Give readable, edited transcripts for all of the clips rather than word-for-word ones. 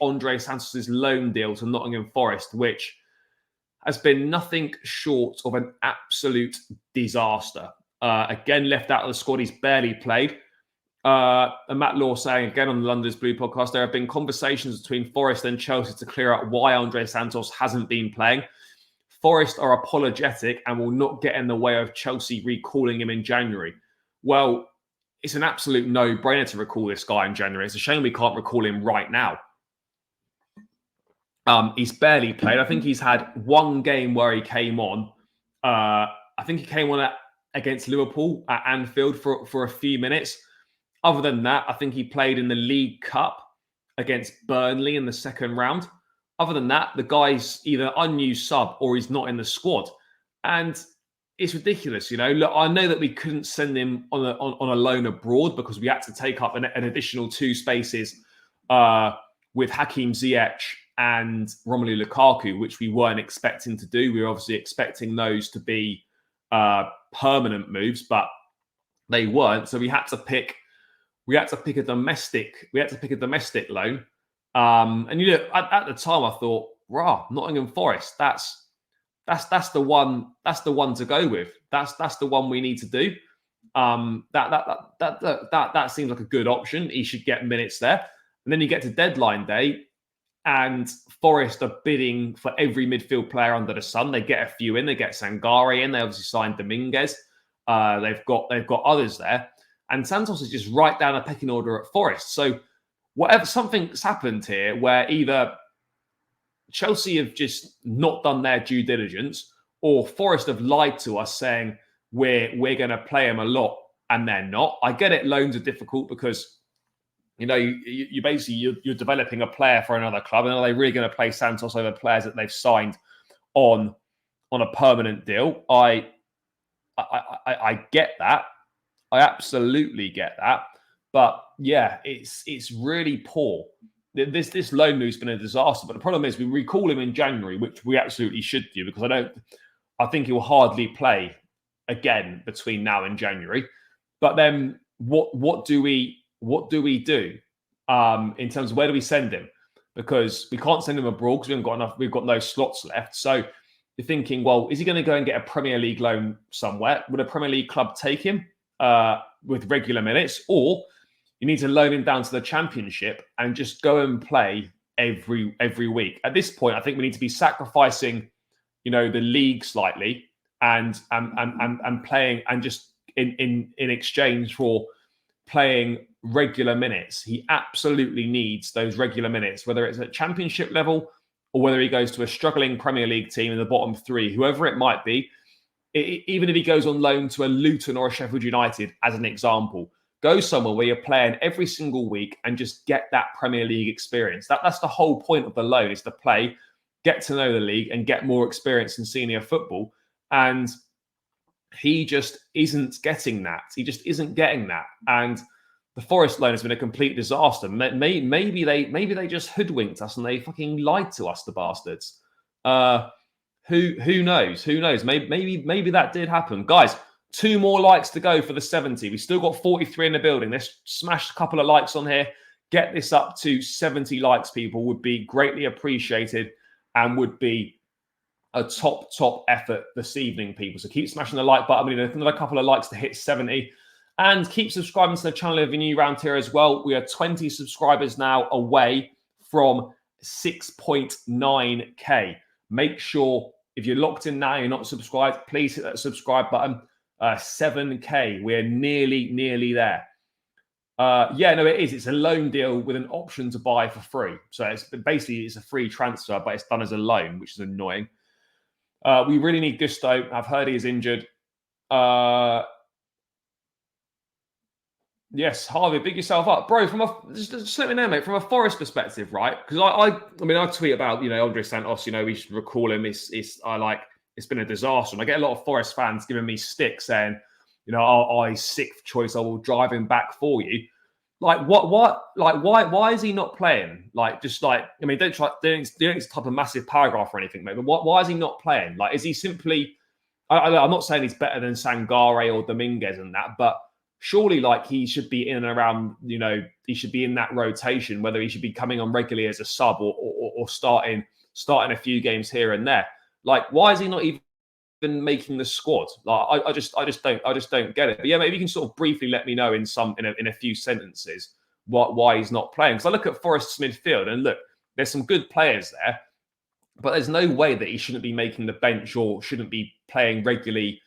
Andrey Santos' loan deal to Nottingham Forest, which has been nothing short of an absolute disaster. Again, left out of the squad. He's barely played. And Matt Law saying again on the London's Blue podcast, there have been conversations between Forest and Chelsea to clear out why Andrey Santos hasn't been playing. Forest are apologetic and will not get in the way of Chelsea recalling him in January. Well, it's an absolute no-brainer to recall this guy in January. It's a shame we can't recall him right now. He's barely played. I think he's had one game where he came on. I think he came on against Liverpool at Anfield for a few minutes. Other than that, I think he played in the League Cup against Burnley in the second round. Other than that, the guy's either unused sub or he's not in the squad. And it's ridiculous, you know. Look, I know that we couldn't send him on a loan abroad because we had to take up an additional 2 spaces with Hakim Ziyech and Romelu Lukaku, which we weren't expecting to do. We were obviously expecting those to be permanent moves, but they weren't. So we had to pick a domestic loan. And you know, at the time I thought, rah, Nottingham Forest, that's the one to go with. That's the one we need to do. That seems like a good option. He should get minutes there. And then you get to deadline day, and Forest are bidding for every midfield player under the sun. They get a few in. They get Sangare in. They obviously signed Dominguez. They've got others there. And Santos is just right down the pecking order at Forest. So something's happened here where either Chelsea have just not done their due diligence, or Forest have lied to us saying we're going to play him a lot, and they're not. I get it. Loans are difficult because, you know, you basically you're developing a player for another club, and are they really going to play Santos over players that they've signed on a permanent deal? I get that. I absolutely get that. But yeah, it's really poor. This loan move's been a disaster. But the problem is we recall him in January, which we absolutely should do, because I think he will hardly play again between now and January. But then what do we do in terms of where do we send him? Because we can't send him abroad because we haven't got enough. We've got no slots left. So you're thinking, well, is he going to go and get a Premier League loan somewhere? Would a Premier League club take him with regular minutes, or you need to loan him down to the Championship and just go and play every week? At this point, I think we need to be sacrificing, you know, the league slightly and playing, and just in exchange for playing regular minutes. He absolutely needs those regular minutes, whether it's at Championship level or whether he goes to a struggling Premier League team in the bottom 3, whoever it might be. Even if he goes on loan to a Luton or a Sheffield United, as an example, go somewhere where you're playing every single week and just get that Premier League experience. That's the whole point of the loan, is to play, get to know the league, and get more experience in senior football. And he just isn't getting that. He just isn't getting that. And the Forest loan has been a complete disaster. Maybe they just hoodwinked us and they fucking lied to us, the bastards. Who knows? Who knows? Maybe that did happen. Guys, 2 more likes to go for the 70. We still got 43 in the building. Let's smash a couple of likes on here. Get this up to 70 likes, people. Would be greatly appreciated and would be a top effort this evening, people. So keep smashing the like button. We need another couple of likes to hit 70. And keep subscribing to the channel if you're new around here as well. We are 20 subscribers now away from 6.9K. Make sure, if you're locked in now, you're not subscribed, please hit that subscribe button. 7K. We're nearly there. Yeah, no, it is. It's a loan deal with an option to buy for free. So it's a free transfer, but it's done as a loan, which is annoying. We really need Gusto. I've heard he's injured. Yes, Harvey, big yourself up, bro. Just let me know, mate. From a Forest perspective, right? Because I tweet about, you know, Andrey Santos. You know, we should recall him. It's been a disaster, and I get a lot of Forest fans giving me stick saying, you know, I 6th choice. I will drive him back for you. Like what? Like why is he not playing? Like just like, I mean, don't need to type a massive paragraph or anything, mate. But why is he not playing? Like, is he simply? I'm not saying he's better than Sangare or Dominguez and that, but surely like he should be in and around, he should be in that rotation, whether he should be coming on regularly as a sub or starting a few games here and there. Like, why is he not even making the squad? Like, I just don't get it. But yeah, maybe you can sort of briefly let me know in a few sentences why he's not playing. Because I look at Forest's midfield and look, there's some good players there, but there's no way that he shouldn't be making the bench or shouldn't be playing regularly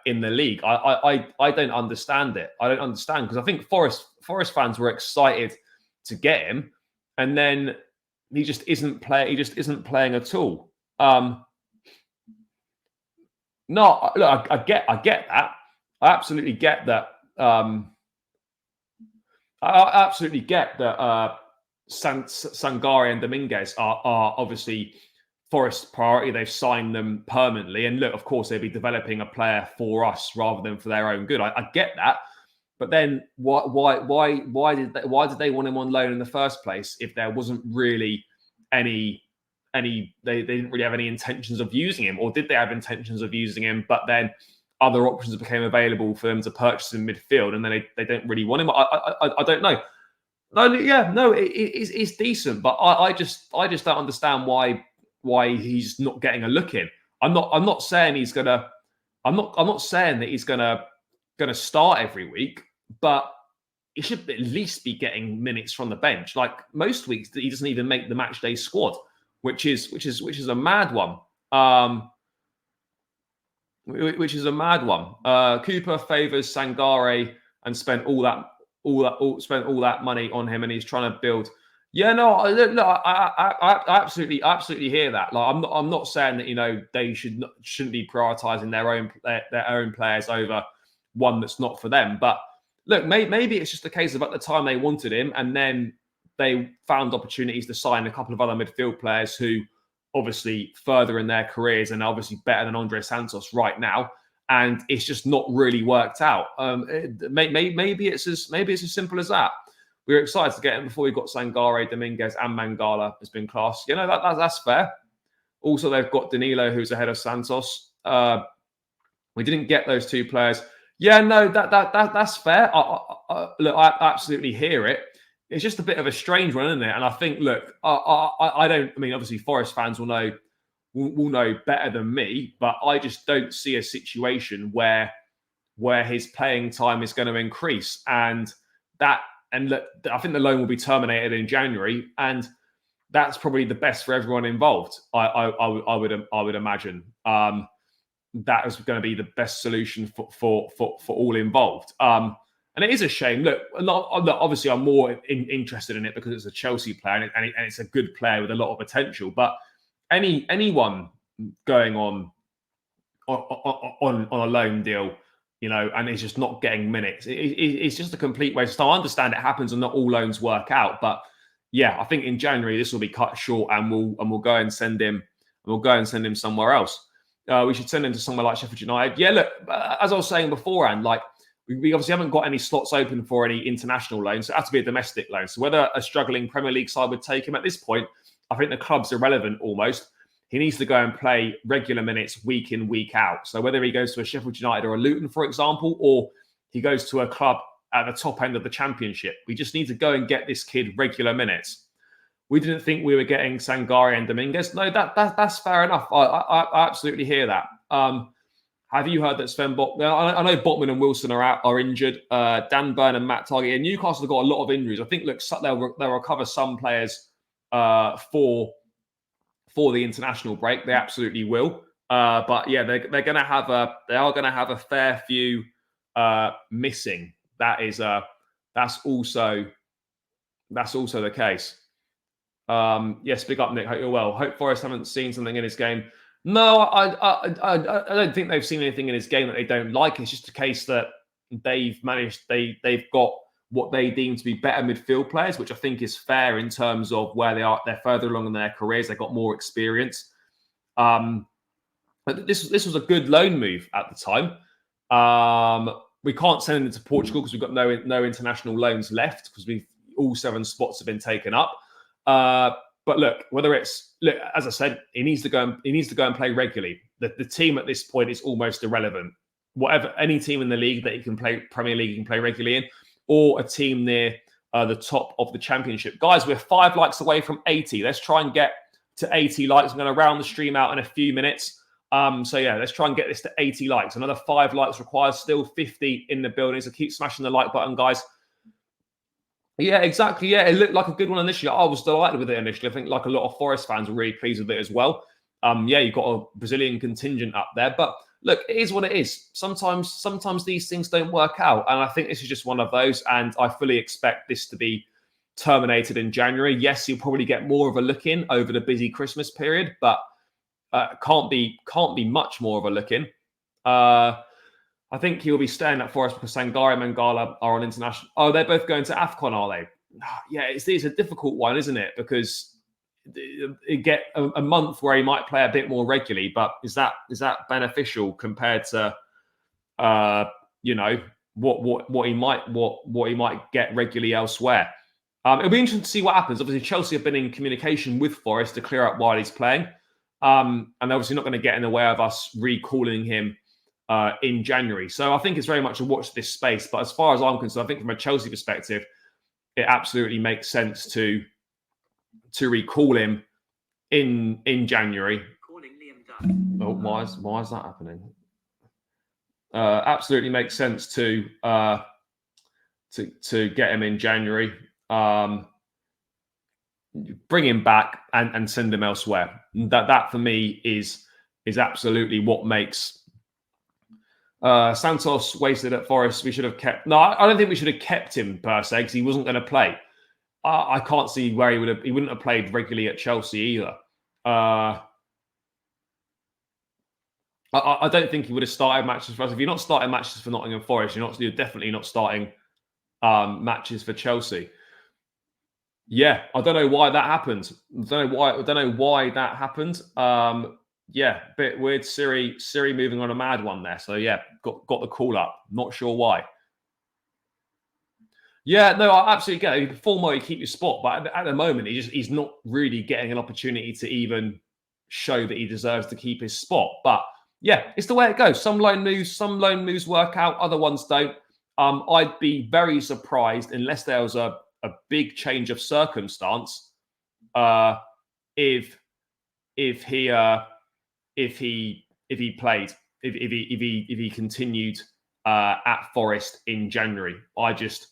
in the league. I don't understand it. I don't understand, because I think Forest fans were excited to get him, and then he just isn't playing at all. No, look, I get that. I absolutely get that. I absolutely get that. Sangare and Dominguez are obviously Forest priority. They've signed them permanently, and look, of course, they'd be developing a player for us rather than for their own good. I get that, but then why did they want him on loan in the first place if there wasn't really they didn't really have any intentions of using him? Or did they have intentions of using him, but then other options became available for them to purchase in midfield, and then they don't really want him? I don't know. No, it's decent, but I just don't understand why he's not getting a look in. I'm not saying he's gonna. I'm not saying that he's gonna start every week, but he should at least be getting minutes from the bench. Like, most weeks, he doesn't even make the match day squad, which is a mad one. Which is a mad one. Cooper favours Sangare and spent all that money on him, and he's trying to build. Yeah, no, I absolutely hear that. Like, I'm not saying that they shouldn't be prioritising their own players over one that's not for them. But look, maybe it's just a case of at the time they wanted him, and then they found opportunities to sign a couple of other midfield players who obviously further in their careers and obviously better than Andrey Santos right now, and it's just not really worked out. Maybe it's as simple as that. We were excited to get him before we got Sangare, Dominguez, and Mangala has been class. That's fair. Also, they've got Danilo, who's ahead of Santos. We didn't get those two players. Yeah, no, that's fair. Look, I absolutely hear it. It's just a bit of a strange one, isn't it? And I think, look, I don't. I mean, obviously, Forest fans will know better than me, but I just don't see a situation where his playing time is going to increase, and look, I think the loan will be terminated in January, and that's probably the best for everyone involved. I would imagine that is going to be the best solution for all involved. And it is a shame. Look, obviously, I'm more interested in it because it's a Chelsea player and it's a good player with a lot of potential. But anyone going on a loan deal, and is just not getting minutes, it's just a complete waste. So I understand it happens and not all loans work out. But yeah, I think in January this will be cut short, and we'll go and send him. We'll go and send him somewhere else. We should send him to somewhere like Sheffield United. Yeah, look, as I was saying beforehand, like, we obviously haven't got any slots open for any international loans, so it has to be a domestic loan. So whether a struggling Premier League side would take him at this point, I think the club's irrelevant almost. He needs to go and play regular minutes week in, week out. So whether he goes to a Sheffield United or a Luton, for example, or he goes to a club at the top end of the Championship, we just need to go and get this kid regular minutes. We didn't think we were getting Sangare and Dominguez. No, that's fair enough. I absolutely hear that. Have you heard that Sven Botman? I know Botman and Wilson are injured. Dan Burn and Matt Target. And Newcastle have got a lot of injuries. I think, look, they'll recover some players for the international break. They absolutely will. But yeah, they are going to have a fair few missing. That's also the case. Yes, big up, Nick. Hope you're well. Hope Forest haven't seen something in his game. No, I don't think they've seen anything in his game that they don't like. It's just a case that they've got what they deem to be better midfield players, which I think is fair in terms of where they are. They're further along in their careers. They've got more experience. But this was a good loan move at the time. We can't send him to Portugal because we've got no international loans left because all 7 spots have been taken up. But look, as I said, he needs to go and play regularly. The team at this point is almost irrelevant. whatever, any team in the league that he can play, Premier League he can play regularly in, or a team near the top of the Championship. Guys, we're 5 likes away from 80. Let's try and get to 80 likes. I'm going to round the stream out in a few minutes. So yeah, let's try and get this to 80 likes. Another 5 likes requires still 50 in the building. So keep smashing the like button, guys. Yeah, exactly. Yeah, it looked like a good one initially. I was delighted with it initially. I think like a lot of Forest fans were really pleased with it as well. Yeah, you've got a Brazilian contingent up there, but look, it is what it is. Sometimes these things don't work out, and I think this is just one of those. And I fully expect this to be terminated in January. Yes, you'll probably get more of a look in over the busy Christmas period, but can't be much more of a look in. I think he'll be staying at Forest because Sangare and Mangala are on international. Oh, they're both going to AFCON, are they? Yeah, it's a difficult one, isn't it? Because you get a month where he might play a bit more regularly, but is that beneficial compared to what he might get regularly elsewhere? It'll be interesting to see what happens. Obviously, Chelsea have been in communication with Forest to clear up while he's playing, and obviously not going to get in the way of us recalling him in January. So I think it's very much a watch this space. But as far as I'm concerned, I think from a Chelsea perspective, it absolutely makes sense to recall him in January. Oh, why is that happening? Absolutely makes sense to get him in January. Bring him back and send him elsewhere. That for me is absolutely what makes Santos wasted at Forest. We should have kept. No, I don't think we should have kept him per se because he wasn't going to play. I can't see where he wouldn't have played regularly at Chelsea either. I don't think he would have started matches for us. If you're not starting matches for Nottingham Forest, you're definitely not starting matches for Chelsea. Yeah, I don't know why that happened. I don't know why that happened. Yeah, bit weird. Siri moving on a mad one there. So yeah, got the call up. Not sure why. Yeah, no, I absolutely get it. Full mode, you keep your spot, but at the moment, he's not really getting an opportunity to even show that he deserves to keep his spot. But yeah, it's the way it goes. Some loan moves work out, other ones don't. I'd be very surprised unless there was a big change of circumstance if he continued at Forest in January. I just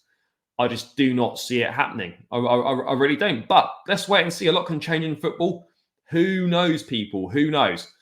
do not see it happening. I really don't. But let's wait and see. A lot can change in football. Who knows, people? Who knows?